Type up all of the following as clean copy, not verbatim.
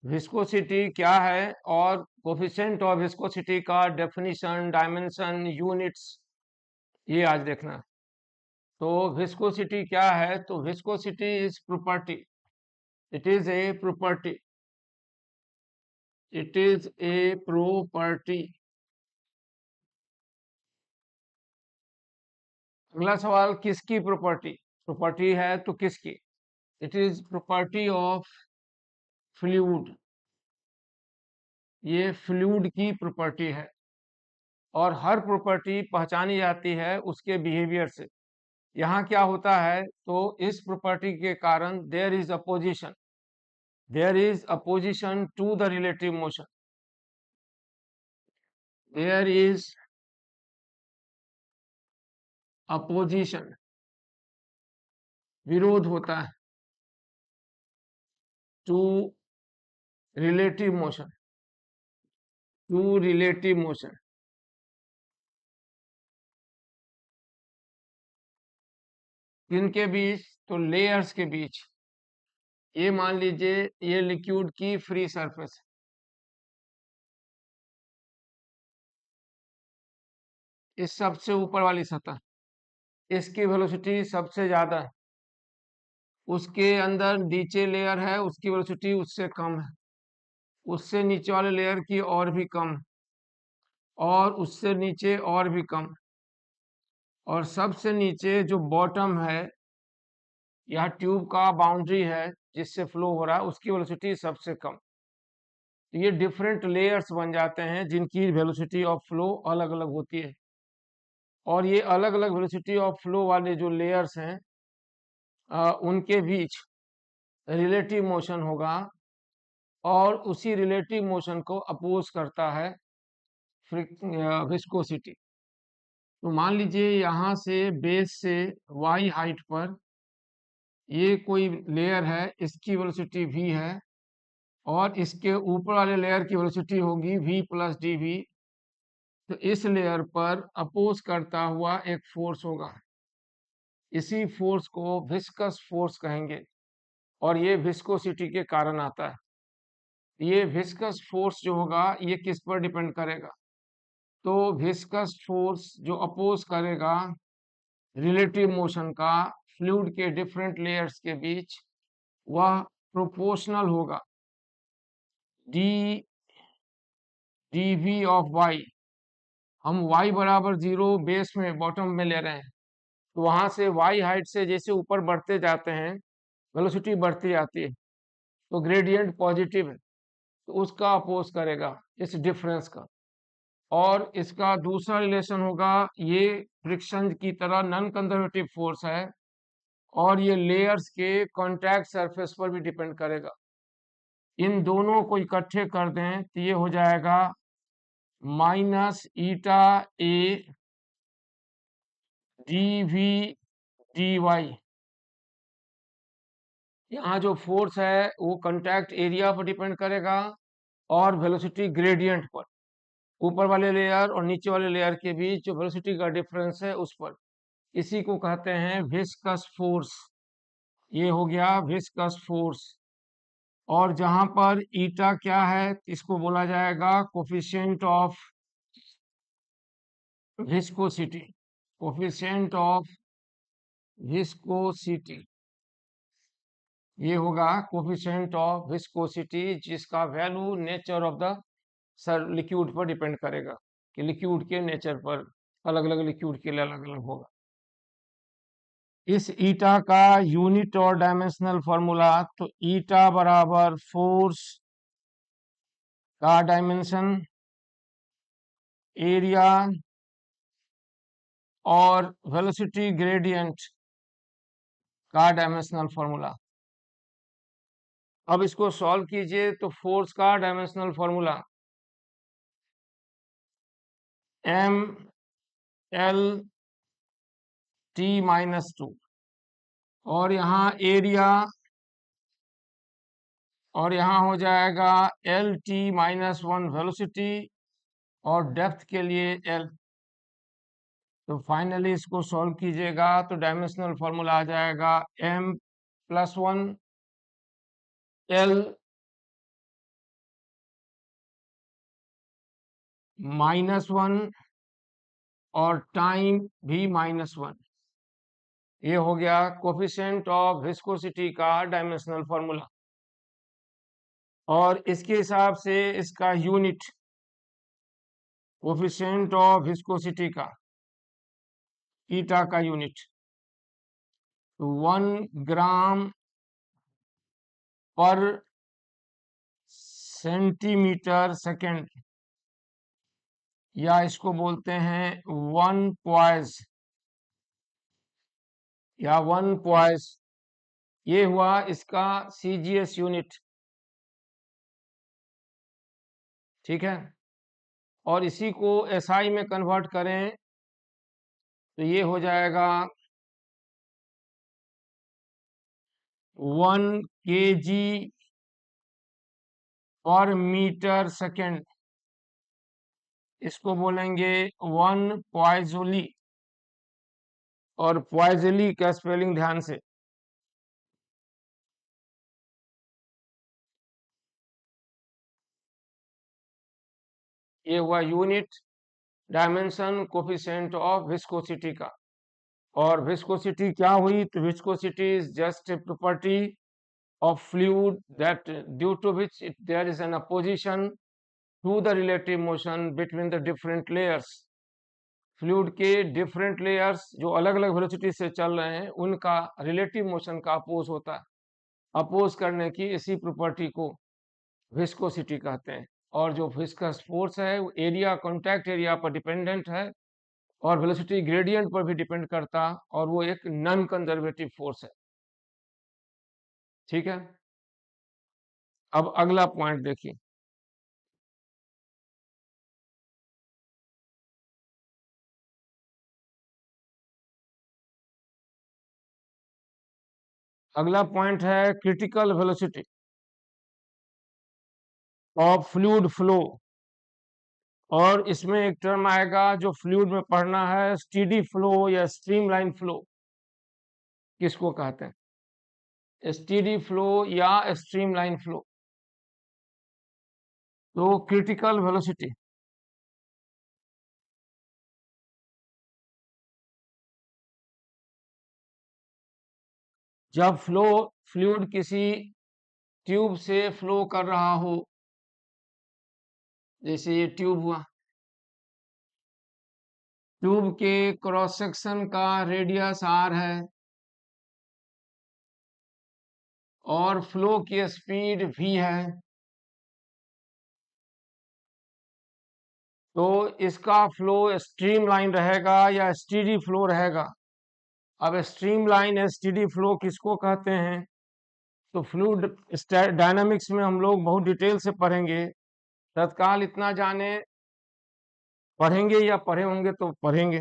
Viscosity क्या है और कोफिशिएंट ऑफ विस्कोसिटी का डेफिनेशन, डायमेंशन, यूनिट्स, ये आज देखना है। तो विस्कोसिटी क्या है? तो viscosity is property, it is a property, it is a property. अगला सवाल, किसकी प्रॉपर्टी? प्रॉपर्टी है तो किसकी? It is property of fluid, ये फ्लूइड की प्रॉपर्टी है। और हर प्रॉपर्टी पहचानी जाती है उसके बिहेवियर से। यहाँ क्या होता है? तो इस प्रॉपर्टी के कारण there is opposition to the relative motion, there is opposition, विरोध होता है to relative motion, to relative motion. किनके बीच? तो लेयर्स के बीच। ये मान लीजिए ये लिक्विड की फ्री सरफेस, इस सबसे ऊपर वाली सतह, इसकी वेलोसिटी सबसे ज्यादा है। उसके अंदर नीचे लेयर है, उसकी वेलोसिटी उससे कम है। उससे नीचे वाले लेयर की और भी कम, और उससे नीचे और भी कम, और सबसे नीचे जो बॉटम है, यह ट्यूब का बाउंड्री है जिससे फ्लो हो रहा है, उसकी वेलोसिटी सबसे कम। तो ये डिफरेंट लेयर्स बन जाते हैं जिनकी वेलोसिटी ऑफ फ्लो अलग अलग होती है। और ये अलग अलग वेलोसिटी ऑफ फ्लो वाले जो लेयर्स हैं, उनके बीच रिलेटिव मोशन होगा, और उसी रिलेटिव मोशन को अपोज करता है विस्कोसिटी। तो मान लीजिए यहाँ से बेस से y हाइट पर ये कोई लेयर है, इसकी वेलोसिटी v है, और इसके ऊपर वाले लेयर की वेलोसिटी होगी v प्लस डी वी। तो इस लेयर पर अपोज करता हुआ एक फोर्स होगा, इसी फोर्स को विस्कस फोर्स कहेंगे, और ये विस्कोसिटी के कारण आता है। ये विस्कस फोर्स जो होगा ये किस पर डिपेंड करेगा? तो विस्कस फोर्स जो अपोज करेगा रिलेटिव मोशन का फ्लूइड के डिफरेंट लेयर्स के बीच, वह प्रोपोर्शनल होगा D D V of Y. हम y बराबर 0 बेस में बॉटम में ले रहे हैं, तो वहां से y हाइट से जैसे ऊपर बढ़ते जाते हैं वेलोसिटी बढ़ती जाती है, तो ग्रेडियंट पॉजिटिव है, तो उसका अपोज करेगा इस डिफरेंस का। और इसका दूसरा रिलेशन होगा, ये फ्रिक्शन की तरह नॉन कंजर्वेटिव फोर्स है, और ये लेयर्स के कांटेक्ट सरफेस पर भी डिपेंड करेगा। इन दोनों को इकट्ठे कर दें तो ये हो जाएगा minus eta A D V D Y. यहाँ जो फोर्स है वो कांटेक्ट एरिया पर डिपेंड करेगा और वेलोसिटी ग्रेडियंट पर, ऊपर वाले लेयर और नीचे वाले लेयर के बीच जो वेलोसिटी का डिफरेंस है उस पर। इसी को कहते हैं विस्कस फोर्स। ये हो गया विस्कस फोर्स। और जहां पर ईटा क्या है, इसको बोला जाएगा coefficient of viscosity, coefficient of viscosity. ये होगा कोफिशिएंट ऑफ विस्कोसिटी, जिसका value nature of the sir liquid पर डिपेंड करेगा, कि लिक्विड के नेचर पर, अलग अलग लिक्विड के लिए अलग अलग होगा। इस ईटा का यूनिट और डायमेंशनल फॉर्मूला, तो ईटा बराबर फोर्स का डायमेंशन, एरिया और वेलोसिटी ग्रेडियंट का डायमेंशनल फॉर्मूला। अब इसको सॉल्व कीजिए तो फोर्स का dimensional formula M L T minus two, और यहाँ एरिया, और यहाँ हो जाएगा L T minus one velocity, और डेप्थ के लिए एल। तो फाइनली इसको सॉल्व कीजिएगा तो डायमेंशनल फॉर्मूला आ जाएगा m+1 l -1 और टाइम भी -1। ये हो गया कोफिशिएंट ऑफ विस्कोसिटी का डायमेंशनल फॉर्मूला। और इसके हिसाब से इसका यूनिट कोफिशिएंट ऑफ विस्कोसिटी का ईटा का यूनिट 1 ग्राम पर सेंटीमीटर सेकेंड, या इसको बोलते हैं 1 पॉइस या 1 पॉइस। ये हुआ इसका सीजीएस यूनिट, ठीक है। और इसी को एसआई में कन्वर्ट करें तो ये हो जाएगा 1 केजी पर मीटर सेकेंड। इसको बोलेंगे 1 पॉइजोली। और पॉइजोली का स्पेलिंग ध्यान से, ये हुआ unit dimension coefficient of viscosity का। और विस्कोसिटी क्या हुई? तो viscosity is just a property of fluid that due to which there is an opposition to the relative motion between the different layers। Fluid के डिफरेंट लेयर्स जो अलग अलग velocity से चल रहे हैं उनका रिलेटिव मोशन का अपोज होता है। अपोज करने की इसी प्रॉपर्टी को विस्कोसिटी कहते हैं। और जो विस्कस फोर्स है वो एरिया, कॉन्टैक्ट एरिया पर डिपेंडेंट है और वेलोसिटी ग्रेडियंट पर भी डिपेंड करता, और वो एक नॉन कंजर्वेटिव फोर्स है, ठीक है। अब अगला पॉइंट देखिए। अगला पॉइंट है critical velocity of fluid flow. और इसमें एक टर्म आएगा जो फ्लूइड में पढ़ना है, स्टीडी फ्लो या स्ट्रीमलाइन फ्लो। किसको कहते हैं? स्टीडी फ्लो या स्ट्रीमलाइन फ्लो। तो क्रिटिकल वेलोसिटी जब फ्लूइड किसी ट्यूब से फ्लो कर रहा हो, जैसे ये ट्यूब हुआ, ट्यूब के क्रॉस सेक्शन का रेडियस r है और फ्लो की स्पीड v है, तो इसका फ्लो स्ट्रीमलाइन रहेगा या स्टीडी फ्लो रहेगा। अब स्ट्रीमलाइन एसटीडी फ्लो किसको कहते हैं? तो फ्लूइड डायनामिक्स में हम लोग बहुत डिटेल से पढ़ेंगे। तत्काल इतना जाने, पढ़ेंगे या पढ़े होंगे तो पढ़ेंगे,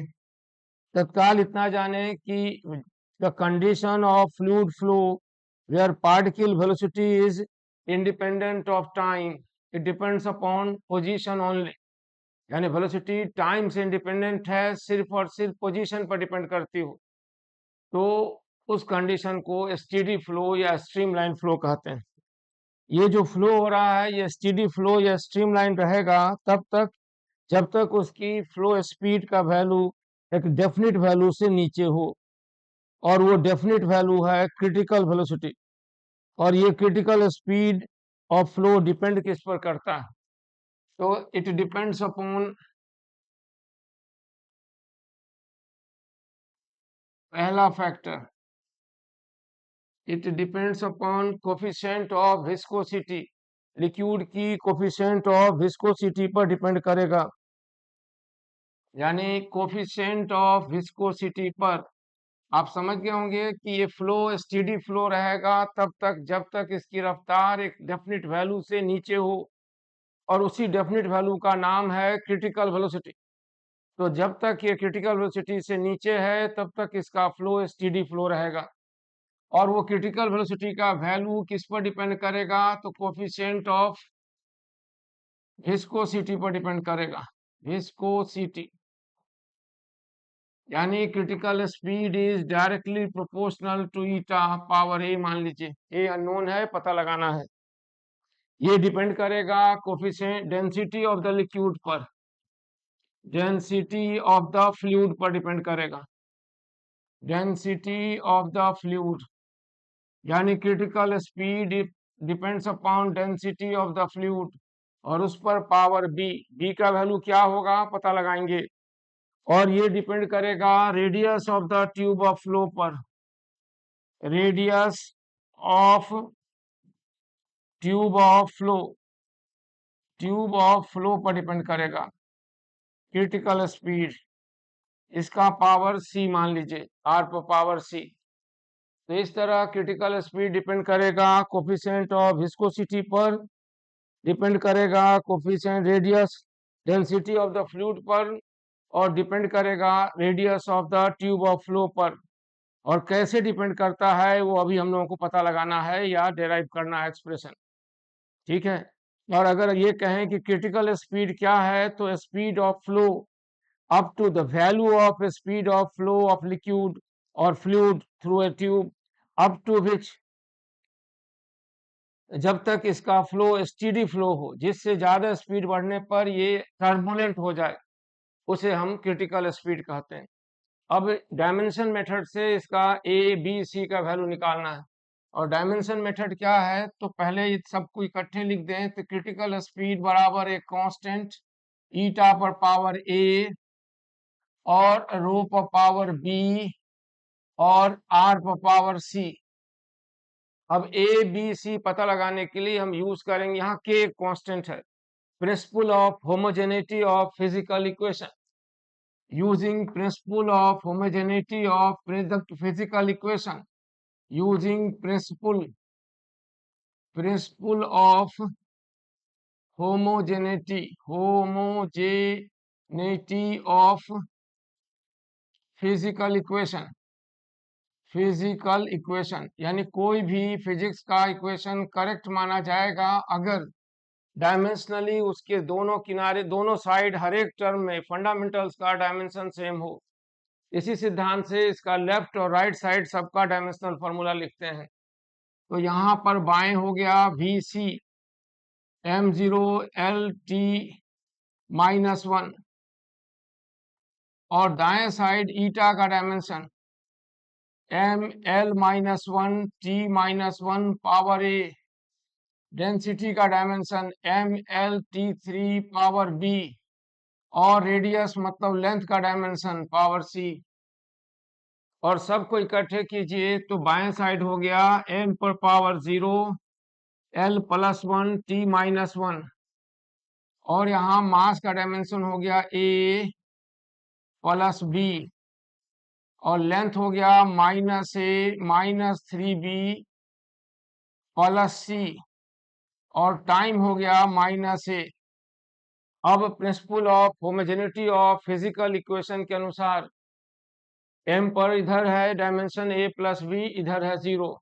तत्काल इतना जाने कि the condition of fluid flow where particle velocity is independent of time, it depends upon position only. यानी वेलोसिटी टाइम से इंडिपेंडेंट है, सिर्फ और सिर्फ पोजीशन पर डिपेंड करती हो, तो उस कंडीशन को स्टीडी फ्लो या स्ट्रीमलाइन फ्लो कहते हैं। ये जो फ्लो हो रहा है ये स्टीडी फ्लो या स्ट्रीमलाइन रहेगा तब तक जब तक उसकी फ्लो स्पीड का वैल्यू एक डेफिनेट वैल्यू से नीचे हो, और वो डेफिनेट वैल्यू है क्रिटिकल वेलोसिटी। और ये critical speed of flow depend किस पर करता है? तो इट डिपेंड्स अपॉन, पहला factor, it depends upon coefficient of viscosity. Liquid की कोफिशिएंट ऑफ विस्कोसिटी पर डिपेंड करेगा। यानी कोफिशिएंट ऑफ विस्कोसिटी पर आप समझ गए होंगे कि ये फ्लो स्टीडी फ्लो रहेगा तब तक जब तक इसकी रफ्तार एक डेफिनेट वैल्यू से नीचे हो, और उसी डेफिनेट वैल्यू का नाम है क्रिटिकल वेलोसिटी। तो जब तक ये क्रिटिकल वेलोसिटी से नीचे है तब तक इसका फ्लो स्टीडी फ्लो रहेगा। और वो क्रिटिकल वेलोसिटी का वैल्यू किस पर डिपेंड करेगा? तो कोफिशिएंट ऑफ विस्कोसिटी पर डिपेंड करेगा। विस्कोसिटी यानी critical speed is directly proportional to eta power A. मान लीजिए ए अननोन है, पता लगाना है। ये डिपेंड करेगा coefficient density of the liquid पर। डेंसिटी ऑफ द फ्लूइड पर डिपेंड करेगा। डेंसिटी ऑफ द फ्लूइड यानी critical speed depends upon density of the fluid, और उस पर पावर बी का वैल्यू क्या होगा पता लगाएंगे। और ये डिपेंड करेगा radius of the tube of flow पर। Radius of tube of flow, tube of flow पर डिपेंड करेगा क्रिटिकल स्पीड। इसका पावर सी मान लीजिए, आर पर पावर सी। तो इस तरह क्रिटिकल स्पीड डिपेंड करेगा कोफिशिएंट ऑफ विस्कोसिटी पर, डिपेंड करेगा coefficient radius density of the fluid पर, और डिपेंड करेगा radius of the tube of flow पर। और कैसे डिपेंड करता है वो अभी हम लोगों को पता लगाना है या डेराइव करना है एक्सप्रेशन। ठीक है। और अगर ये कहें कि क्रिटिकल स्पीड क्या है, तो speed of flow up to the value of speed of flow of liquid or fluid through a tube up to which, जब तक इसका फ्लो स्टीडी फ्लो हो, जिससे ज्यादा स्पीड बढ़ने पर ये टर्बुलेंट हो जाए, उसे हम क्रिटिकल स्पीड कहते हैं। अब डायमेंशन मेथड से इसका ए बी सी का वैल्यू निकालना है। और डायमेंशन मेथड क्या है, तो पहले सबको इकट्ठे लिख दें। तो क्रिटिकल स्पीड बराबर एक कांस्टेंट ईटा पर पावर ए और रो पर पावर बी और आर पर पावर सी। अब ए बी सी पता लगाने के लिए हम यूज करेंगे, यहाँ के एक कांस्टेंट है, principle of homogeneity of physical equation. Using principle of homogeneity of physical equation, using principle of homogeneity of physical equation. Physical equation यानी कोई भी फिजिक्स का इक्वेशन करेक्ट माना जाएगा अगर डायमेंशनली उसके दोनों किनारे, दोनों साइड, हर एक टर्म में फंडामेंटल्स का डायमेंशन सेम हो। इसी सिद्धांत से इसका लेफ्ट और राइट साइड सबका डायमेंशनल फॉर्मूला लिखते हैं। तो यहाँ पर बाएं हो गया वी सी m0 LT -1, और दाएं साइड ईटा का डायमेंशन ml-1 T-1 पावर ए, डेंसिटी का डायमेंशन ml-T3 पावर बी, और रेडियस मतलब लेंथ का डायमेंशन पावर सी। और सबको इकट्ठे कीजिए तो बाएं साइड हो गया m पर पावर 0 l+1 T-1, और यहाँ मास का डायमेंशन हो गया a प्लस बी, और लेंथ हो गया -a -3b प्लस सी, और टाइम हो गया -a। अब principle of homogeneity of physical equation के अनुसार m पर इधर है डायमेंशन a प्लस बी, इधर है 0,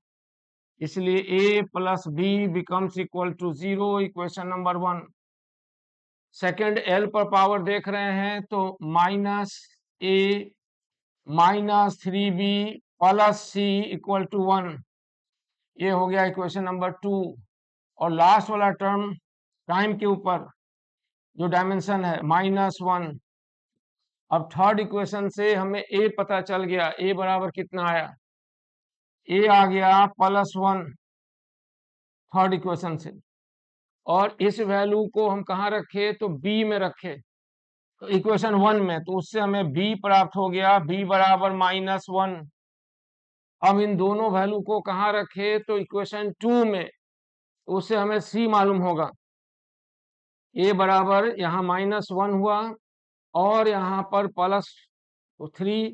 इसलिए a plus B becomes equal to 0, equation number 1। Second l पर पावर देख रहे हैं तो -a -3b plus C equal to 1, ये हो गया इक्वेशन नंबर 2। और लास्ट वाला टर्म टाइम के ऊपर जो डायमेंशन है -1। अब थर्ड इक्वेशन से हमें a पता चल गया, a बराबर कितना आया, a आ गया +1 थर्ड इक्वेशन से। और इस वैल्यू को हम कहाँ रखे, तो b में रखे, तो इक्वेशन 1 में, तो उससे हमें b प्राप्त हो गया, b बराबर -1। अब इन दोनों वैल्यू को कहाँ रखे, तो इक्वेशन 2 में, तो उससे हमें c मालूम होगा। a बराबर यहाँ -1 हुआ और यहाँ पर +3,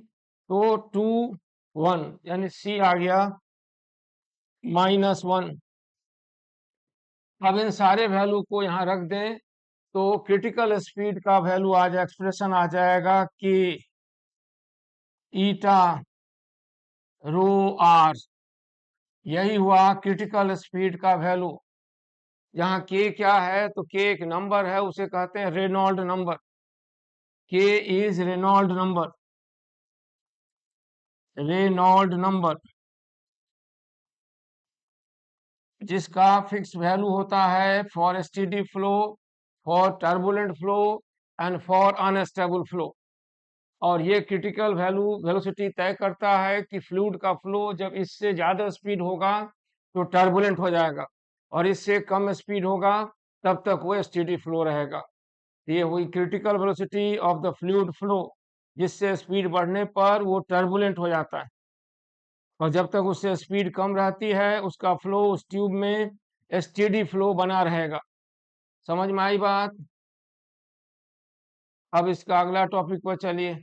तो 2 1, यानी c आ गया -1। अब इन सारे वैल्यू को यहाँ रख दें तो क्रिटिकल स्पीड का वैल्यू आ जाए, एक्सप्रेशन आ जाएगा कि ईटा रो आर, यही हुआ क्रिटिकल स्पीड का वैल्यू। यहाँ के क्या है, तो के एक नंबर है, उसे कहते हैं Reynold number. K is Reynold number, Reynold number जिसका फिक्स वैल्यू होता है for steady flow, for turbulent flow and for unstable flow. और ये क्रिटिकल वेलोसिटी तय करता है कि फ्लूइड का फ्लो जब इससे ज़्यादा स्पीड होगा तो टर्बुलेंट हो जाएगा, और इससे कम स्पीड होगा तब तक वो स्टेडी फ्लो रहेगा। ये हुई critical velocity of the fluid flow, जिससे स्पीड बढ़ने पर वो टर्बुलेंट हो जाता है, और जब तक उससे स्पीड कम रहती है उसका फ्लो उस ट्यूब में स्टेडी फ्लो बना रहेगा। समझ में आई बात? अब इसका अगला टॉपिक पर चलिए।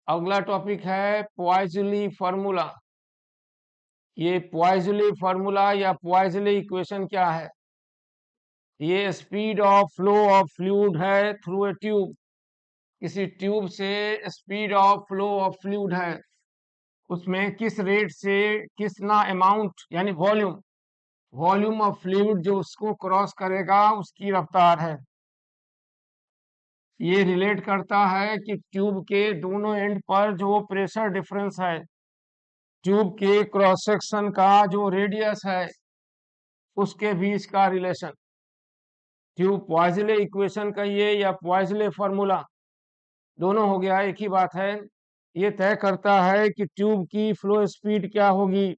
अगला टॉपिक है पॉइज़ली फार्मूला। ये पॉइज़ली फार्मूला या पॉइज़ली इक्वेशन क्या है? ये speed of flow of fluid है थ्रू ए ट्यूब। किसी ट्यूब से speed of flow of fluid है, उसमें किस रेट से कितना अमाउंट यानी वॉल्यूम, वॉल्यूम ऑफ फ्लूइड जो उसको क्रॉस करेगा उसकी रफ्तार है। ये रिलेट करता है कि ट्यूब के दोनों एंड पर जो प्रेशर डिफरेंस है, ट्यूब के क्रॉस सेक्शन का जो रेडियस है उसके बीच का रिलेशन। ट्यूब पॉइज़ले इक्वेशन कहिए या पॉइज़ले फार्मूला, दोनों हो गया, एक ही बात है। ये तय करता है कि ट्यूब की फ्लो स्पीड क्या होगी,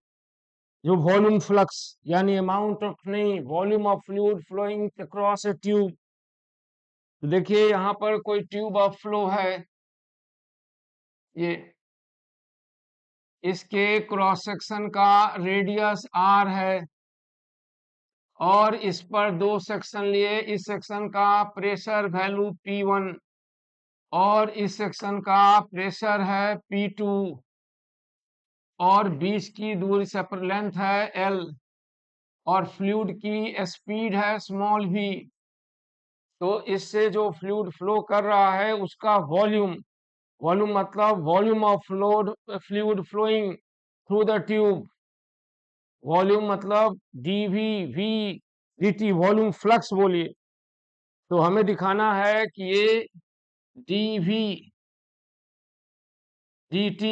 जो वॉल्यूम फ्लक्स यानी अमाउंट ऑफ नहीं volume of fluid flowing across a tube. तो देखिए यहाँ पर कोई ट्यूब ऑफ फ्लो है, ये इसके क्रॉस सेक्शन का रेडियस r है, और इस पर दो सेक्शन लिए, इस सेक्शन का प्रेशर वैल्यू P1 और इस सेक्शन का प्रेशर है P2, और बीच की दूरी सेपरेट लेंथ है L, और फ्लूइड की स्पीड है स्मॉल v। तो इससे जो फ्लूइड फ्लो कर रहा है उसका वॉल्यूम, वॉल्यूम मतलब volume of fluid flowing through the tube, volume मतलब dv v dt, volume flux बोलिए। तो हमें दिखाना है कि ये dv dt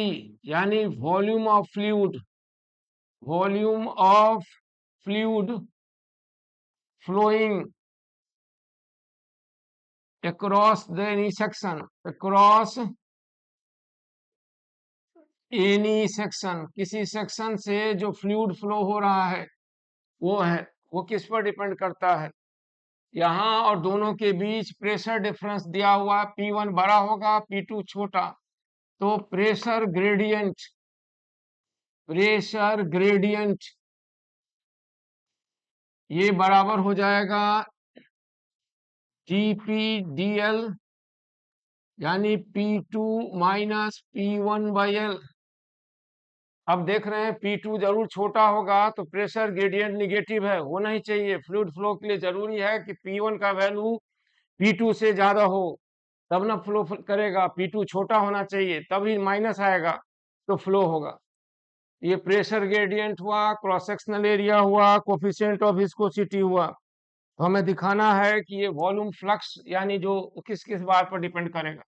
यानी volume of fluid, volume of fluid flowing across the any section, across any section, किसी सेक्शन से जो फ्लूइड फ्लो हो रहा है वो है, वो किस पर डिपेंड करता है, यहाँ और दोनों के बीच प्रेशर डिफरेंस दिया हुआ, P1 बड़ा होगा P2 छोटा, तो प्रेशर ग्रेडियंट, प्रेशर ग्रेडियंट ये बराबर हो जाएगा dP/dL यानी P2 माइनस P1/L। अब देख रहे हैं P2 जरूर छोटा होगा तो प्रेशर ग्रेडियंट निगेटिव है, होना ही चाहिए। फ्लूइड फ्लो के लिए जरूरी है कि P1 का वैल्यू P2 से ज्यादा हो, तब ना फ्लो करेगा। P2 छोटा होना चाहिए तभी माइनस आएगा तो फ्लो होगा। ये प्रेशर ग्रेडियंट हुआ, क्रॉस सेक्शनल एरिया हुआ, कोफिशिएंट ऑफ विस्कोसिटी हुआ। तो हमें दिखाना है कि ये वॉल्यूम फ्लक्स यानी जो किस किस बात पर डिपेंड करेगा,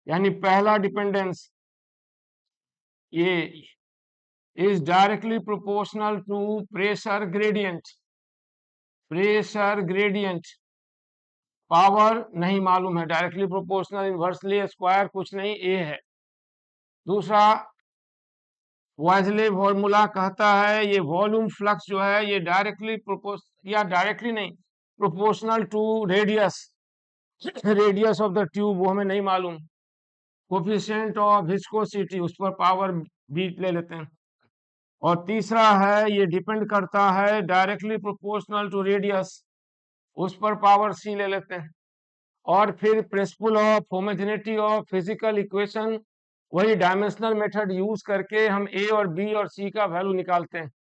यानी पहला डिपेंडेंस ये is directly proportional to pressure gradient, pressure gradient power नहीं मालूम है, डायरेक्टली प्रोपोर्शनल इनवर्सली स्क्वायर कुछ नहीं, ए है। दूसरा पॉइज़ले फार्मूला कहता है ये वॉल्यूम फ्लक्स जो है ये डायरेक्टली या डायरेक्टली नहीं, proportional to radius, radius of the tube, वो हमें नहीं मालूम। कोफिशिएंट ऑफ विस्कोसिटी उस पर पावर भी ले लेते हैं। और तीसरा है ये डिपेंड करता है डायरेक्टली प्रोपोर्शनल टू रेडियस, उस पर पावर सी ले लेते हैं। और फिर principle of homogeneity of physical equation, वही डायमेंशनल मेथड यूज करके हम ए और बी और सी का वैल्यू निकालते हैं,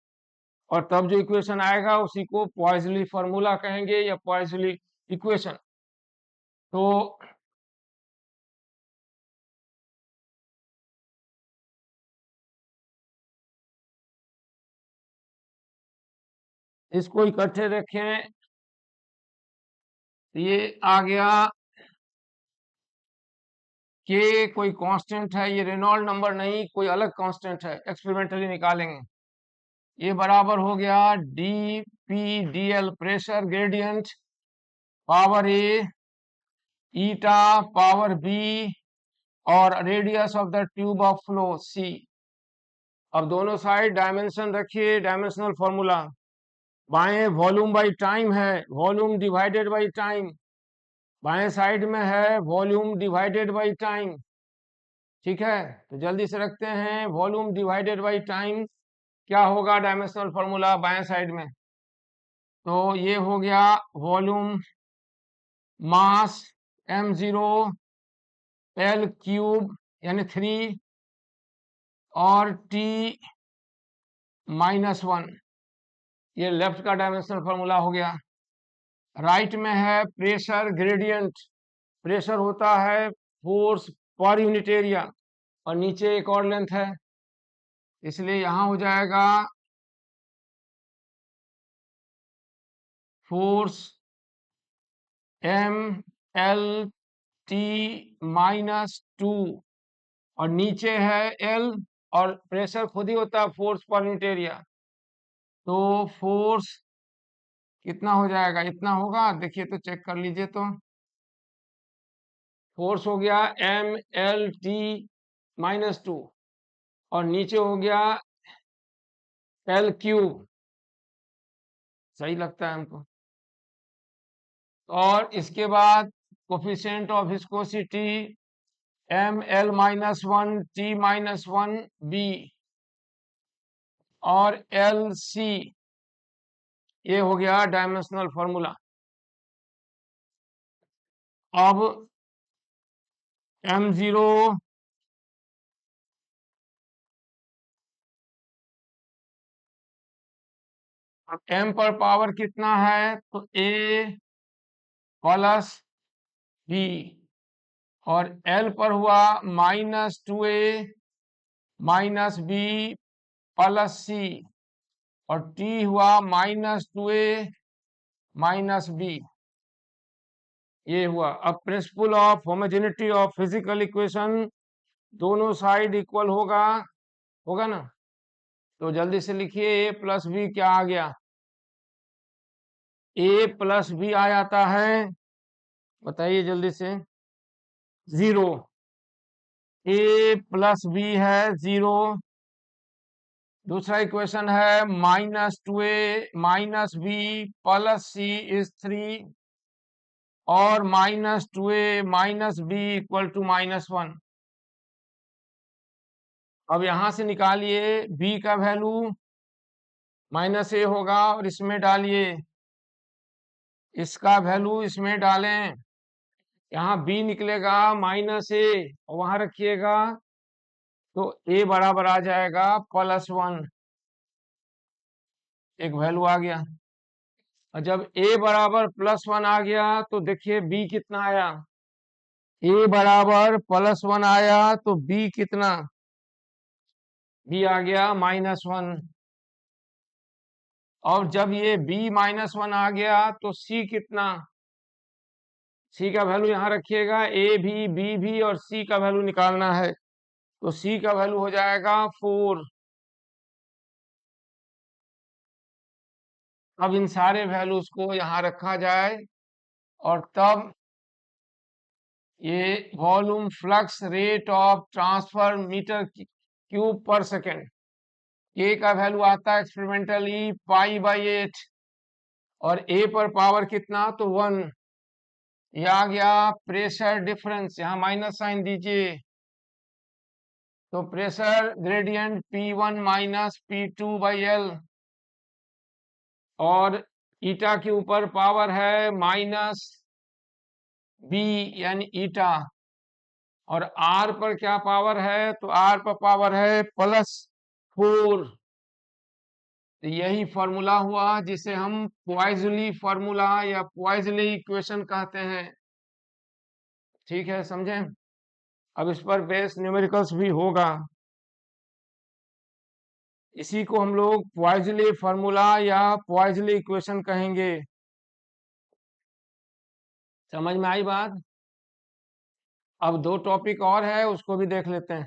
और तब जो इक्वेशन आएगा उसी को पॉइज़ली फार्मूला कहेंगे या पॉइज़ली इक्वेशन। तो इसको इकट्ठे रखें, ये आ गया के कोई कांस्टेंट है, ये रेनॉल्ड नंबर नहीं, कोई अलग कांस्टेंट है, एक्सपेरिमेंटली निकालेंगे। ये बराबर हो गया dP/dL pressure gradient power A eta power B और radius of the tube of flow C. अब दोनों साइड डायमेंशन रखिए, डायमेंशनल फॉर्मूला। बाएं वॉल्यूम बाई टाइम है, वॉल्यूम डिवाइडेड बाई टाइम। बाएं साइड में है वॉल्यूम डिवाइडेड बाई टाइम। ठीक है, तो जल्दी से रखते हैं, वॉल्यूम डिवाइडेड बाई टाइम क्या होगा डायमेंशनल फॉर्मूला बाएं साइड में। तो ये हो गया volume mass m0 L cube यानी 3 और T -1। ये लेफ्ट का डायमेंशनल फॉर्मूला हो गया। राइट में है प्रेशर ग्रेडियंट। प्रेशर होता है फोर्स पर यूनिट एरिया, और नीचे एक और लेंथ है, इसलिए यहां हो जाएगा फोर्स m/L/T-2 और नीचे है L, और प्रेशर खुद ही होता है फोर्स पर यूनिट एरिया। तो फोर्स कितना हो जाएगा, इतना होगा, देखिए तो चेक कर लीजिए। तो फोर्स हो गया m/L/T-2 और नीचे हो गया L क्यूब। सही लगता है हमको। और इसके बाद coefficient of viscosity ml-1 T-1 B और LC, ये हो गया डायमेंशनल फॉर्मूला। अब m0 m पर पावर कितना है, तो a प्लस b, और L पर हुआ -2a -b प्लस c, और T हुआ -2a -b। ये हुआ। अब principle of homogeneity of physical equation, दोनों साइड इक्वल होगा, होगा ना। तो जल्दी से लिखिए, a प्लस बी क्या आ गया, a प्लस बी आ जाता है, बताइए जल्दी से, 0। a प्लस बी है 0। दूसरा इक्वेशन है -2a -b plus c is 3 और -2a -b इक्वल टू -1। अब यहां से निकालिए b का वैल्यू, -a होगा, और इसमें डालिए, इसका वैल्यू इसमें डालें, यहाँ b निकलेगा -a, और वहां रखिएगा, तो a बराबर आ जाएगा +1, एक वैल्यू आ गया। और जब a बराबर +1 आ गया, तो देखिए b कितना आया, a बराबर +1 आया, तो b कितना, b आ गया -1। और जब ये b -1 आ गया, तो c कितना, c का वैल्यू यहाँ रखिएगा, a भी b भी और c का वैल्यू निकालना है, तो c का वैल्यू हो जाएगा 4। अब इन सारे वैल्यूज को यहाँ रखा जाए, और तब ये volume flux rate of transfer metre cube per second, k का वैल्यू आता है एक्सपेरिमेंटली π/8, और a पर पावर कितना, तो 1। ये आ गया प्रेशर डिफरेंस, यहाँ माइनस साइन दीजिए, तो प्रेशर ग्रेडियंट P1 -P2/L, और ईटा के ऊपर पावर है -b यानी ईटा, और r पर क्या पावर है, तो r पर पावर है +4। तो यही फॉर्मूला हुआ जिसे हम पॉइज़ली फॉर्मूला या पॉइज़ली इक्वेशन कहते हैं। ठीक है, समझें। अब इस पर बेस न्यूमेरिकल्स भी होगा, इसी को हम लोग पॉइज़ली फॉर्मूला या पॉइज़ली इक्वेशन कहेंगे। समझ में आई बात। अब 2 टॉपिक और है, उसको भी देख लेते हैं।